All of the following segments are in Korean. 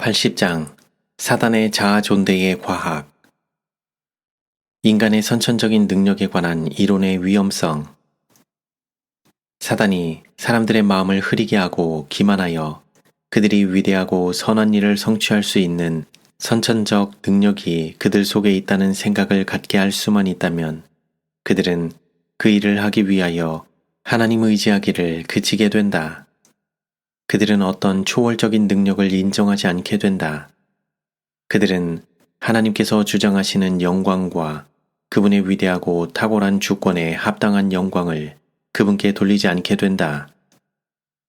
80장 사단의 자아 존대의 과학. 인간의 선천적인 능력에 관한 이론의 위험성. 사단이 사람들의 마음을 흐리게 하고 기만하여 그들이 위대하고 선한 일을 성취할 수 있는 선천적 능력이 그들 속에 있다는 생각을 갖게 할 수만 있다면 그들은 그 일을 하기 위하여 하나님 의지하기를 그치게 된다. 그들은 어떤 초월적인 능력을 인정하지 않게 된다. 그들은 하나님께서 주장하시는 영광과 그분의 위대하고 탁월한 주권에 합당한 영광을 그분께 돌리지 않게 된다.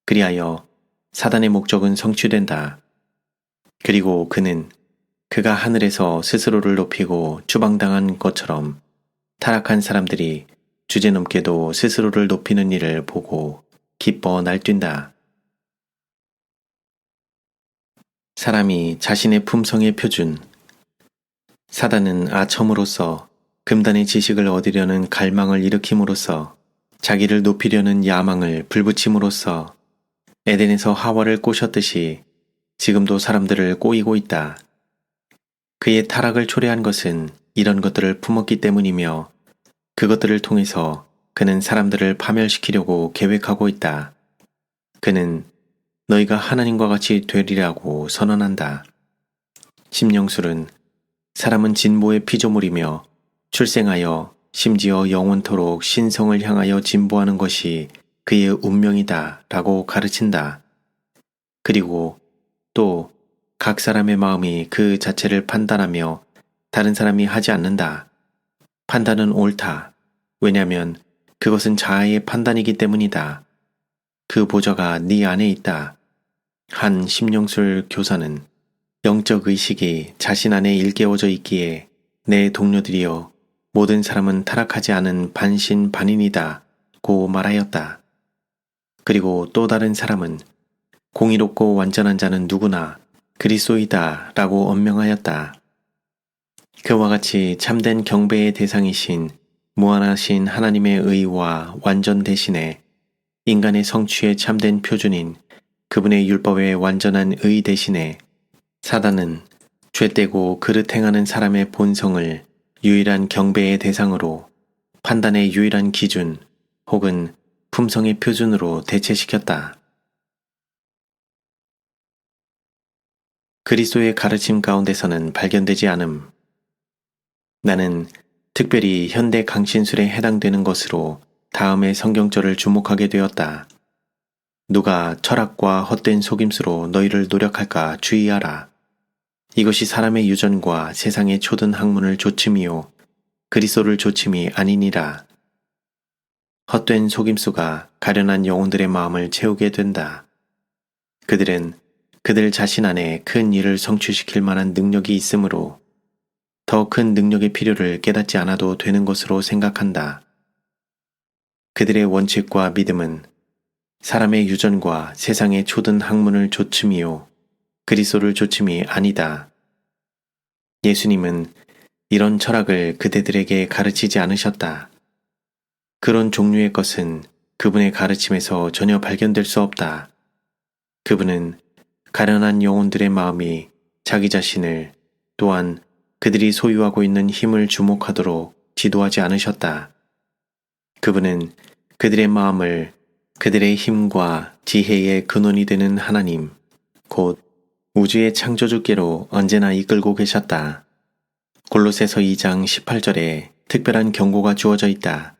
그리하여 사단의 목적은 성취된다. 그리고 그는 그가 하늘에서 스스로를 높이고 추방당한 것처럼 타락한 사람들이 주제넘게도 스스로를 높이는 일을 보고 기뻐 날뛴다. 사람이 자신의 품성의 표준. 사단은 아첨으로써 금단의 지식을 얻으려는 갈망을 일으킴으로써 자기를 높이려는 야망을 불붙임으로써 에덴에서 하와를 꼬셨듯이 지금도 사람들을 꼬이고 있다. 그의 타락을 초래한 것은 이런 것들을 품었기 때문이며 그것들을 통해서 그는 사람들을 파멸시키려고 계획하고 있다. 그는 너희가 하나님과 같이 되리라고 선언한다. 심령술은 사람은 진보의 피조물이며 출생하여 심지어 영원토록 신성을 향하여 진보하는 것이 그의 운명이다 라고 가르친다. 그리고 또 각 사람의 마음이 그 자체를 판단하며 다른 사람이 하지 않는다. 판단은 옳다. 왜냐하면 그것은 자아의 판단이기 때문이다. 그 보좌가 네 안에 있다. 한 심령술 교사는 영적 의식이 자신 안에 일깨워져 있기에 내 동료들이여 모든 사람은 타락하지 않은 반신반인이다 고 말하였다. 그리고 또 다른 사람은 공의롭고 완전한 자는 누구나 그리스도이다 라고 언명하였다. 그와 같이 참된 경배의 대상이신 무한하신 하나님의 의와 완전 대신에 인간의 성취의 참된 표준인 그분의 율법의 완전한 의 대신에 사단은 죄되고 그릇 행하는 사람의 본성을 유일한 경배의 대상으로 판단의 유일한 기준 혹은 품성의 표준으로 대체시켰다. 그리스도의 가르침 가운데서는 발견되지 않음. 나는 특별히 현대 강신술에 해당되는 것으로 다음의 성경절을 주목하게 되었다. 누가 철학과 헛된 속임수로 너희를 노력할까 주의하라. 이것이 사람의 유전과 세상의 초든 학문을 조침이요 그리스도를 조침이 아니니라. 헛된 속임수가 가련한 영혼들의 마음을 채우게 된다. 그들은 그들 자신 안에 큰 일을 성취시킬 만한 능력이 있으므로 더 큰 능력의 필요를 깨닫지 않아도 되는 것으로 생각한다. 그들의 원칙과 믿음은 사람의 유전과 세상의 초든 학문을 조침이요 그리스도를 조침이 아니다. 예수님은 이런 철학을 그대들에게 가르치지 않으셨다. 그런 종류의 것은 그분의 가르침에서 전혀 발견될 수 없다. 그분은 가련한 영혼들의 마음이 자기 자신을 또한 그들이 소유하고 있는 힘을 주목하도록 지도하지 않으셨다. 그분은 그들의 마음을 그들의 힘과 지혜의 근원이 되는 하나님, 곧 우주의 창조주께로 언제나 이끌고 계셨다. 골로새서 2장 18절에 특별한 경고가 주어져 있다.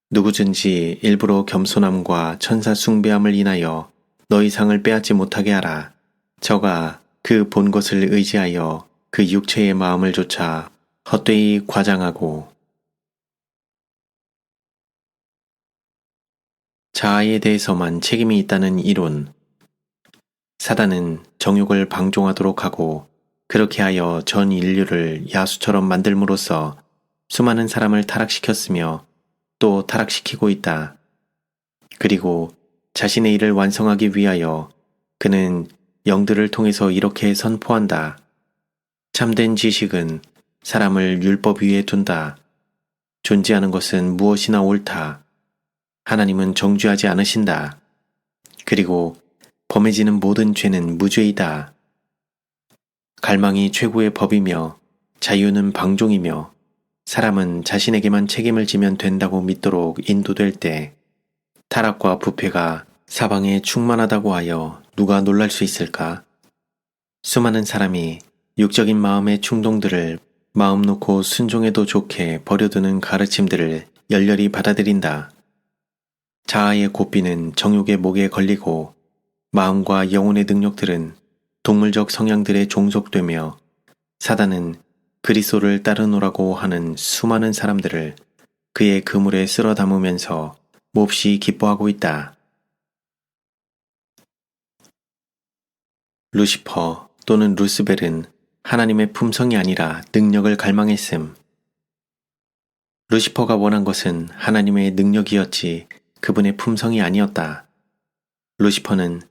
누구든지 일부러 겸손함과 천사 숭배함을 인하여 너희 상을 빼앗지 못하게 하라. 저가 그 본 것을 의지하여 그 육체의 마음을 조차 헛되이 과장하고 자아에 대해서만 책임이 있다는 이론. 사단은 정욕을 방종하도록 하고 그렇게 하여 전 인류를 야수처럼 만들므로써 수많은 사람을 타락시켰으며 또 타락시키고 있다. 그리고 자신의 일을 완성하기 위하여 그는 영들을 통해서 이렇게 선포한다. 참된 지식은 사람을 율법 위에 둔다. 존재하는 것은 무엇이나 옳다. 하나님은 정죄하지 않으신다. 그리고 범해지는 모든 죄는 무죄이다. 갈망이 최고의 법이며 자유는 방종이며 사람은 자신에게만 책임을 지면 된다고 믿도록 인도될 때 타락과 부패가 사방에 충만하다고 하여 누가 놀랄 수 있을까? 수많은 사람이 육적인 마음의 충동들을 마음 놓고 순종해도 좋게 버려두는 가르침들을 열렬히 받아들인다. 자아의 고삐는 정욕의 목에 걸리고 마음과 영혼의 능력들은 동물적 성향들에 종속되며 사단은 그리스도를 따르노라고 하는 수많은 사람들을 그의 그물에 쓸어 담으면서 몹시 기뻐하고 있다. 루시퍼 또는 루스벨은 하나님의 품성이 아니라 능력을 갈망했음. 루시퍼가 원한 것은 하나님의 능력이었지 그분의 품성이 아니었다. 루시퍼는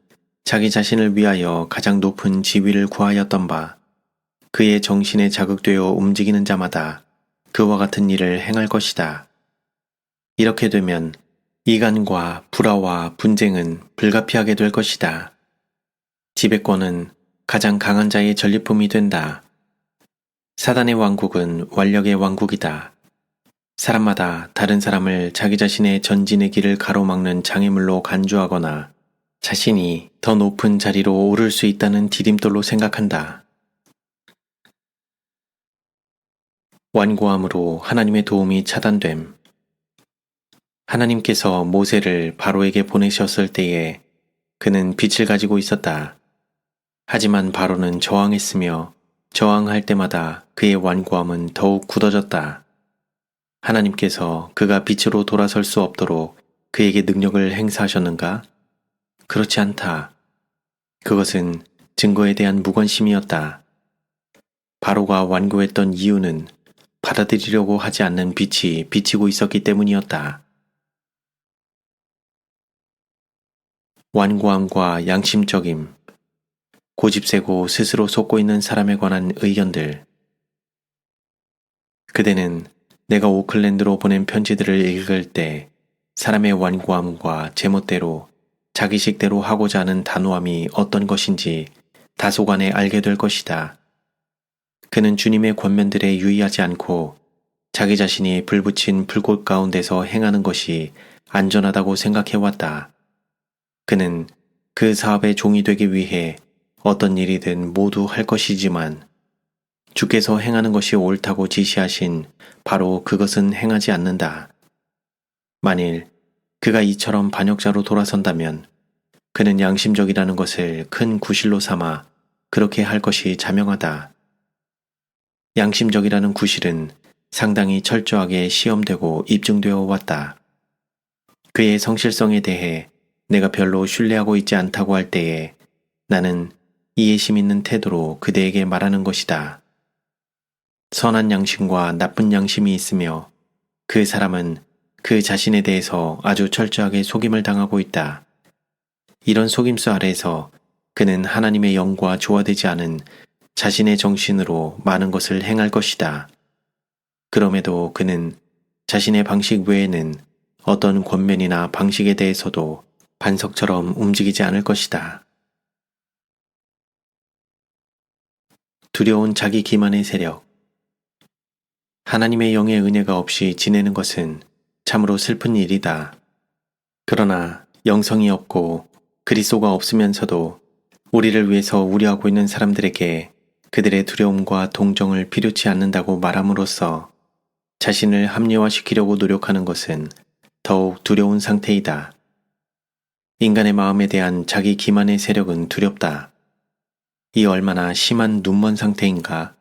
자기 자신을 위하여 가장 높은 지위를 구하였던 바 그의 정신에 자극되어 움직이는 자마다 그와 같은 일을 행할 것이다. 이렇게 되면 이간과 불화와 분쟁은 불가피하게 될 것이다. 지배권은 가장 강한 자의 전리품이 된다. 사단의 왕국은 완력의 왕국이다. 사람마다 다른 사람을 자기 자신의 전진의 길을 가로막는 장애물로 간주하거나 자신이 더 높은 자리로 오를 수 있다는 디딤돌로 생각한다. 완고함으로 하나님의 도움이 차단됨. 하나님께서 모세를 바로에게 보내셨을 때에 그는 빛을 가지고 있었다. 하지만 바로는 저항했으며 저항할 때마다 그의 완고함은 더욱 굳어졌다. 하나님께서 그가 빛으로 돌아설 수 없도록 그에게 능력을 행사하셨는가? 그렇지 않다. 그것은 증거에 대한 무관심이었다. 바로가 완고했던 이유는 받아들이려고 하지 않는 빛이 비치고 있었기 때문이었다. 완고함과 양심적임, 고집세고 스스로 속고 있는 사람에 관한 의견들. 그대는 내가 오클랜드로 보낸 편지들을 읽을 때 사람의 완고함과 제멋대로 자기식대로 하고자 하는 단호함이 어떤 것인지 다소간에 알게 될 것이다. 그는 주님의 권면들에 유의하지 않고 자기 자신이 불붙인 불꽃 가운데서 행하는 것이 안전하다고 생각해왔다. 그는 그 사업의 종이 되기 위해 어떤 일이든 모두 할 것이지만 주께서 행하는 것이 옳다고 지시하신 바로 그것은 행하지 않는다. 만일 그가 이처럼 반역자로 돌아선다면 그는 양심적이라는 것을 큰 구실로 삼아 그렇게 할 것이 자명하다. 양심적이라는 구실은 상당히 철저하게 시험되고 입증되어 왔다. 그의 성실성에 대해 내가 별로 신뢰하고 있지 않다고 할 때에 나는 이해심 있는 태도로 그대에게 말하는 것이다. 선한 양심과 나쁜 양심이 있으며 그 사람은 그 자신에 대해서 아주 철저하게 속임을 당하고 있다. 이런 속임수 아래에서 그는 하나님의 영과 조화되지 않은 자신의 정신으로 많은 것을 행할 것이다. 그럼에도 그는 자신의 방식 외에는 어떤 권면이나 방식에 대해서도 반석처럼 움직이지 않을 것이다. 두려운 자기 기만의 세력. 하나님의 영의 은혜가 없이 지내는 것은 참으로 슬픈 일이다. 그러나 영성이 없고 그리스도가 없으면서도 우리를 위해서 우려하고 있는 사람들에게 그들의 두려움과 동정을 필요치 않는다고 말함으로써 자신을 합리화시키려고 노력하는 것은 더욱 두려운 상태이다. 인간의 마음에 대한 자기 기만의 세력은 두렵다. 이 얼마나 심한 눈먼 상태인가?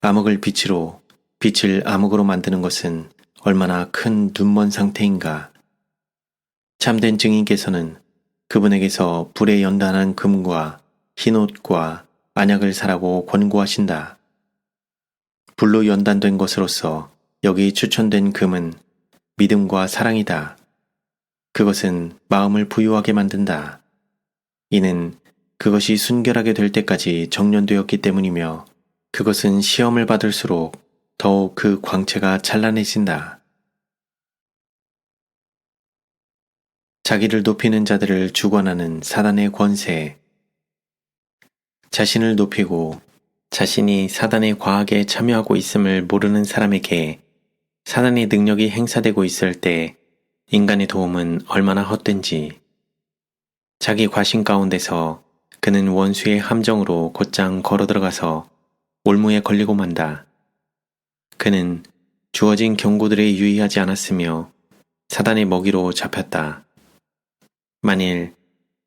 암흑을 빛으로, 빛을 암흑으로 만드는 것은 얼마나 큰 눈먼 상태인가? 참된 증인께서는 그분에게서 불에 연단한 금과 흰옷과 안약을 사라고 권고하신다. 불로 연단된 것으로서 여기 추천된 금은 믿음과 사랑이다. 그것은 마음을 부유하게 만든다. 이는 그것이 순결하게 될 때까지 정련되었기 때문이며 그것은 시험을 받을수록 더욱 그 광채가 찬란해진다. 자기를 높이는 자들을 주관하는 사단의 권세. 자신을 높이고 자신이 사단의 과학에 참여하고 있음을 모르는 사람에게 사단의 능력이 행사되고 있을 때 인간의 도움은 얼마나 헛된지. 자기 과신 가운데서 그는 원수의 함정으로 곧장 걸어 들어가서 올무에 걸리고 만다. 그는 주어진 경고들에 유의하지 않았으며 사단의 먹이로 잡혔다. 만일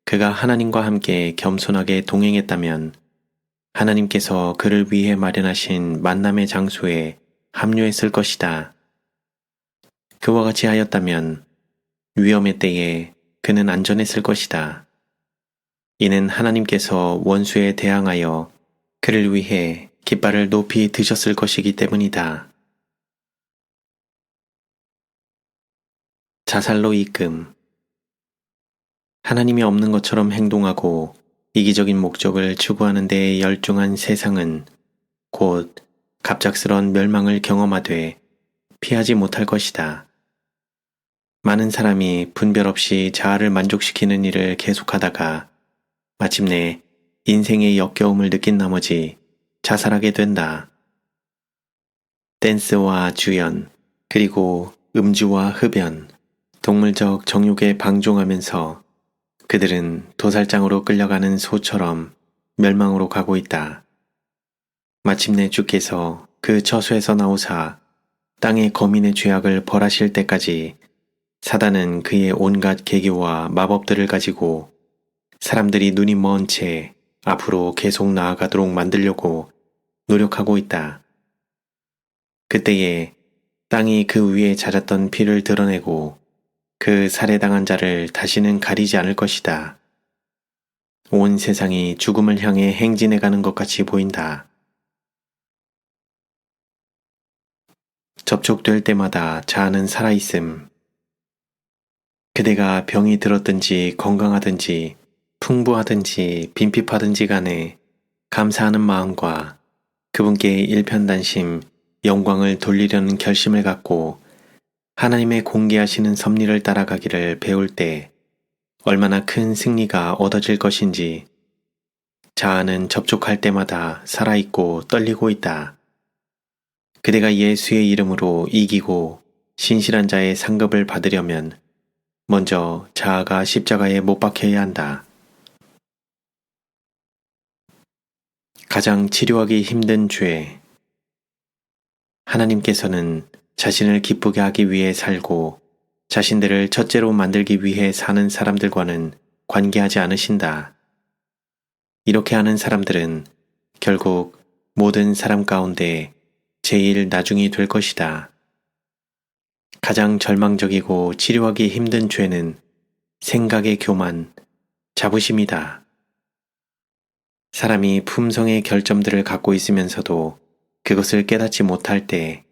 그가 하나님과 함께 겸손하게 동행했다면 하나님께서 그를 위해 마련하신 만남의 장소에 합류했을 것이다. 그와 같이 하였다면 위험의 때에 그는 안전했을 것이다. 이는 하나님께서 원수에 대항하여 그를 위해 깃발을 높이 드셨을 것이기 때문이다. 자살로 입금. 하나님이 없는 것처럼 행동하고 이기적인 목적을 추구하는 데에 열중한 세상은 곧 갑작스런 멸망을 경험하되 피하지 못할 것이다. 많은 사람이 분별 없이 자아를 만족시키는 일을 계속하다가 마침내 인생의 역겨움을 느낀 나머지 자살하게 된다. 댄스와 주연, 그리고 음주와 흡연, 동물적 정욕에 방종하면서 그들은 도살장으로 끌려가는 소처럼 멸망으로 가고 있다. 마침내 주께서 그 처소에서 나오사 땅의 거민의 죄악을 벌하실 때까지 사단은 그의 온갖 계기와 마법들을 가지고 사람들이 눈이 먼 채 앞으로 계속 나아가도록 만들려고 노력하고 있다. 그때에 땅이 그 위에 잦았던 피를 드러내고 그 살해당한 자를 다시는 가리지 않을 것이다. 온 세상이 죽음을 향해 행진해 가는 것 같이 보인다. 접촉될 때마다 자아는 살아있음. 그대가 병이 들었든지 건강하든지 풍부하든지 빈핍하든지 간에 감사하는 마음과 그분께 일편단심 영광을 돌리려는 결심을 갖고 하나님의 공개하시는 섭리를 따라가기를 배울 때 얼마나 큰 승리가 얻어질 것인지. 자아는 접촉할 때마다 살아있고 떨리고 있다. 그대가 예수의 이름으로 이기고 신실한 자의 상급을 받으려면 먼저 자아가 십자가에 못 박혀야 한다. 가장 치료하기 힘든 죄. 하나님께서는 자신을 기쁘게 하기 위해 살고 자신들을 첫째로 만들기 위해 사는 사람들과는 관계하지 않으신다. 이렇게 하는 사람들은 결국 모든 사람 가운데 제일 나중이 될 것이다. 가장 절망적이고 치료하기 힘든 죄는 생각의 교만, 자부심이다. 사람이 품성의 결점들을 갖고 있으면서도 그것을 깨닫지 못할 때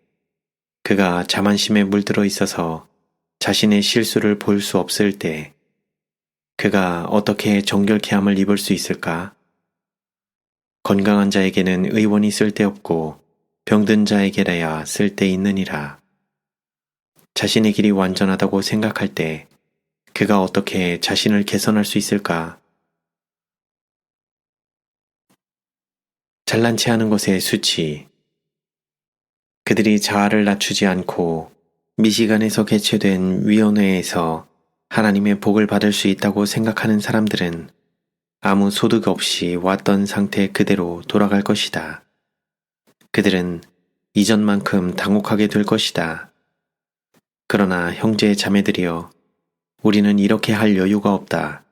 그가 자만심에 물들어 있어서 자신의 실수를 볼 수 없을 때 그가 어떻게 정결케 함을 입을 수 있을까? 건강한 자에게는 의원이 쓸데없고 병든 자에게라야 쓸데있느니라. 자신의 길이 완전하다고 생각할 때 그가 어떻게 자신을 개선할 수 있을까? 잘난 체 하는 것의 수치. 그들이 자아를 낮추지 않고 미시간에서 개최된 위원회에서 하나님의 복을 받을 수 있다고 생각하는 사람들은 아무 소득 없이 왔던 상태 그대로 돌아갈 것이다. 그들은 이전만큼 당혹하게 될 것이다. 그러나 형제 자매들이여, 우리는 이렇게 할 여유가 없다.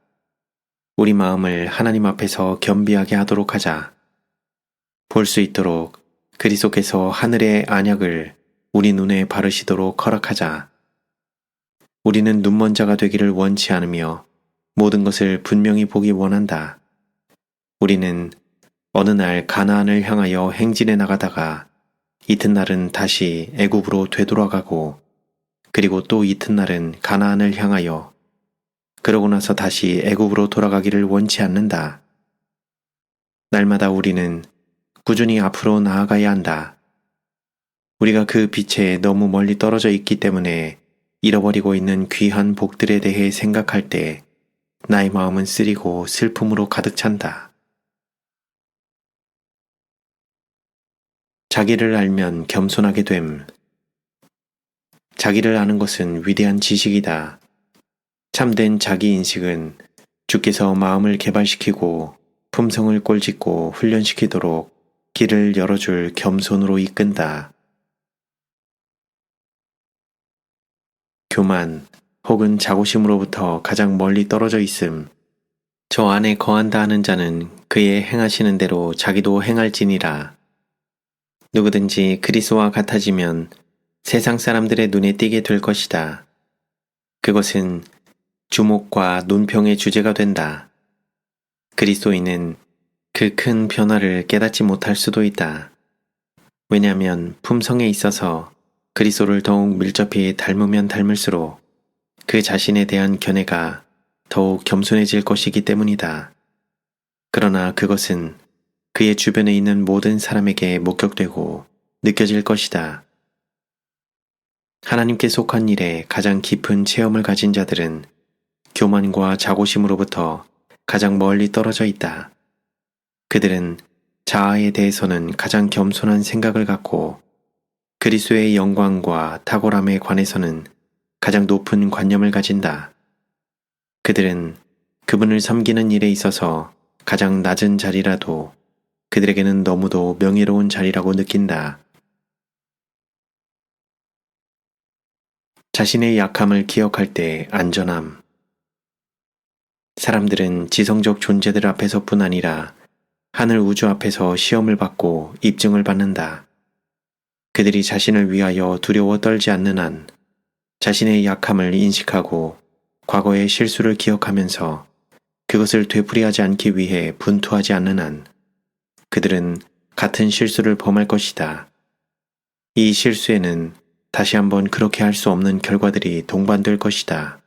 우리 마음을 하나님 앞에서 겸비하게 하도록 하자. 볼 수 있도록 그리스도께서 하늘의 안약을 우리 눈에 바르시도록 허락하자. 우리는 눈먼 자가 되기를 원치 않으며 모든 것을 분명히 보기 원한다. 우리는 어느 날 가나안을 향하여 행진해 나가다가 이튿날은 다시 애굽으로 되돌아가고 그리고 또 이튿날은 가나안을 향하여, 그러고 나서 다시 애굽으로 돌아가기를 원치 않는다. 날마다 우리는 꾸준히 앞으로 나아가야 한다. 우리가 그 빛에 너무 멀리 떨어져 있기 때문에 잃어버리고 있는 귀한 복들에 대해 생각할 때 나의 마음은 쓰리고 슬픔으로 가득 찬다. 자기를 알면 겸손하게 됨. 자기를 아는 것은 위대한 지식이다. 참된 자기인식은 주께서 마음을 개발시키고 품성을 꼴짓고 훈련시키도록 길을 열어줄 겸손으로 이끈다. 교만 혹은 자고심으로부터 가장 멀리 떨어져 있음. 저 안에 거한다 하는 자는 그의 행하시는 대로 자기도 행할지니라. 누구든지 그리스도와 같아지면 세상 사람들의 눈에 띄게 될 것이다. 그것은 주목과 논평의 주제가 된다. 그리스도인은 그 큰 변화를 깨닫지 못할 수도 있다. 왜냐하면 품성에 있어서 그리스도를 더욱 밀접히 닮으면 닮을수록 그 자신에 대한 견해가 더욱 겸손해질 것이기 때문이다. 그러나 그것은 그의 주변에 있는 모든 사람에게 목격되고 느껴질 것이다. 하나님께 속한 일에 가장 깊은 체험을 가진 자들은 교만과 자고심으로부터 가장 멀리 떨어져 있다. 그들은 자아에 대해서는 가장 겸손한 생각을 갖고 그리스도의 영광과 탁월함에 관해서는 가장 높은 관념을 가진다. 그들은 그분을 섬기는 일에 있어서 가장 낮은 자리라도 그들에게는 너무도 명예로운 자리라고 느낀다. 자신의 약함을 기억할 때 안전함. 사람들은 지성적 존재들 앞에서뿐 아니라 하늘 우주 앞에서 시험을 받고 입증을 받는다. 그들이 자신을 위하여 두려워 떨지 않는 한 자신의 약함을 인식하고 과거의 실수를 기억하면서 그것을 되풀이하지 않기 위해 분투하지 않는 한 그들은 같은 실수를 범할 것이다. 이 실수에는 다시 한번 그렇게 할 수 없는 결과들이 동반될 것이다.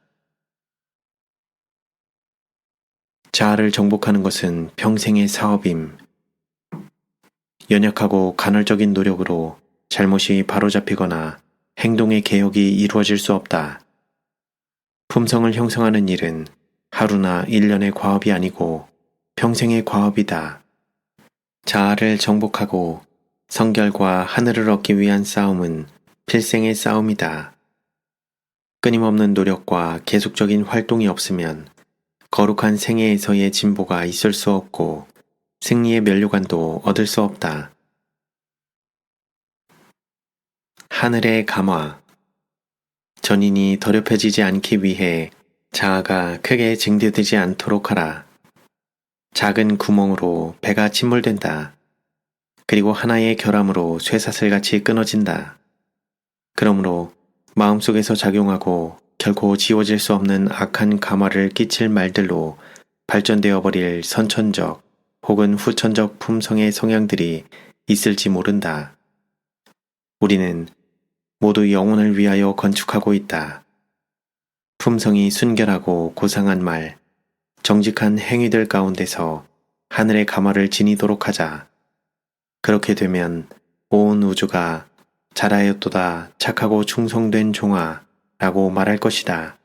자아를 정복하는 것은 평생의 사업임. 연약하고 간헐적인 노력으로 잘못이 바로잡히거나 행동의 개혁이 이루어질 수 없다. 품성을 형성하는 일은 하루나 1년의 과업이 아니고 평생의 과업이다. 자아를 정복하고 성결과 하늘을 얻기 위한 싸움은 필생의 싸움이다. 끊임없는 노력과 계속적인 활동이 없으면 거룩한 생애에서의 진보가 있을 수 없고 승리의 면류관도 얻을 수 없다. 하늘의 감화. 전인이 더럽혀지지 않기 위해 자아가 크게 증대되지 않도록 하라. 작은 구멍으로 배가 침몰된다. 그리고 하나의 결함으로 쇠사슬같이 끊어진다. 그러므로 마음속에서 작용하고 결코 지워질 수 없는 악한 감화를 끼칠 말들로 발전되어 버릴 선천적 혹은 후천적 품성의 성향들이 있을지 모른다. 우리는 모두 영혼을 위하여 건축하고 있다. 품성이 순결하고 고상한 말, 정직한 행위들 가운데서 하늘의 감화를 지니도록 하자. 그렇게 되면 온 우주가 잘하였도다 착하고 충성된 종아 라고 말할 것이다.